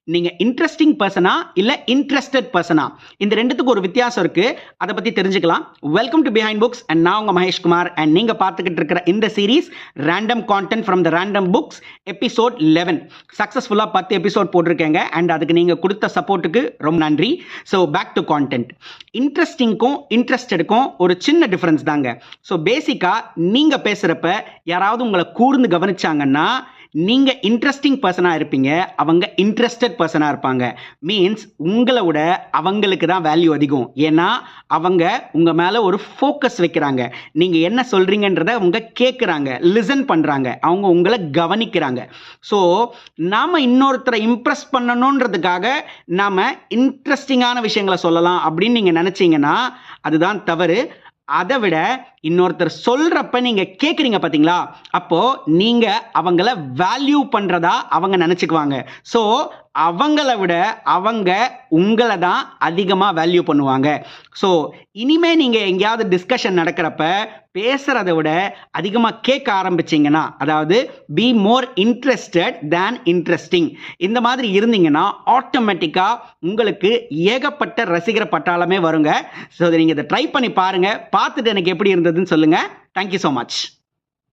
நீங்க இன்ட்ரெஸ்டிங் பர்சனா இல்ல இன்ட்ரெஸ்டட் பர்சனா? இந்த ரெண்டுத்துக்கு ஒரு வித்தியாசம் இருக்கு. அதை பத்தி தெரிஞ்சுக்கலாம். Welcome to behind books and நான் உங்க மகேஷ்குமார் அண்ட் நீங்க பார்த்துக்கிட்டு இருக்கிற இந்த series random content from the random books episode 11. சக்சஸ்ஃபுல்லா 10 எபிசோட் போட்டிருக்கேங்க அண்ட் அதுக்கு நீங்க கொடுத்த சப்போர்ட்டுக்கு ரொம்ப நன்றி. So back to content. இன்ட்ரெஸ்டிங்க்கும் இன்ட்ரெஸ்டடுக்கும் ஒரு சின்ன டிஃபரன்ஸ் தாங்க. ஸோ பேசிக்கா நீங்க பேசுறப்ப யாராவது உங்களை கூர்ந்து கவனிச்சாங்கன்னா நீங்க இன்ட்ரெஸ்டிங் பர்சனா இருப்பீங்க, அவங்க இன்ட்ரெஸ்டட் பர்சனா இருப்பாங்க. மீன்ஸ் உங்களை விட அவங்களுக்கு தான் வேல்யூ அதிகம். ஏன்னா அவங்க உங்க மேல ஒரு ஃபோக்கஸ் வைக்கிறாங்க. நீங்க என்ன சொல்றீங்கன்றத அவங்க கேட்குறாங்க, லிசன் பண்றாங்க, அவங்க உங்களை கவனிக்கிறாங்க. ஸோ நாம இன்னொருத்தரை இம்ப்ரெஸ் பண்ணணுன்றதுக்காக நாம இன்ட்ரெஸ்டிங்கான விஷயங்களை சொல்லலாம் அப்படின்னு நீங்க நினைச்சீங்கன்னா அதுதான் தவறு. அதை விட இன்னொருத்தர் சொல்றப்ப நீங்க கேட்குறீங்க பாத்தீங்களா, அப்போ நீங்க அவங்கள வேல்யூ பண்றதா அவங்க நினைச்சுக்குவாங்க. ஸோ அவங்கள விட அவங்க உங்களை தான் அதிகமா வேல்யூ பண்ணுவாங்க. ஸோ இனிமே நீங்க எங்கேயாவது டிஸ்கஷன் நடக்கிறப்ப பேசுறதை விட அதிகமா கேட்க ஆரம்பிச்சீங்கன்னா, அதாவது be more interested than interesting, இந்த மாதிரி இருந்தீங்கன்னா ஆட்டோமேட்டிக்கா உங்களுக்கு ஏகப்பட்ட ரசிகர் பட்டாளமே வருங்க. ஸோ நீங்க இதை ட்ரை பண்ணி பாருங்க. பார்த்துட்டு எனக்கு எப்படி இருந்ததுன்னு சொல்லுங்க. Thank you so much.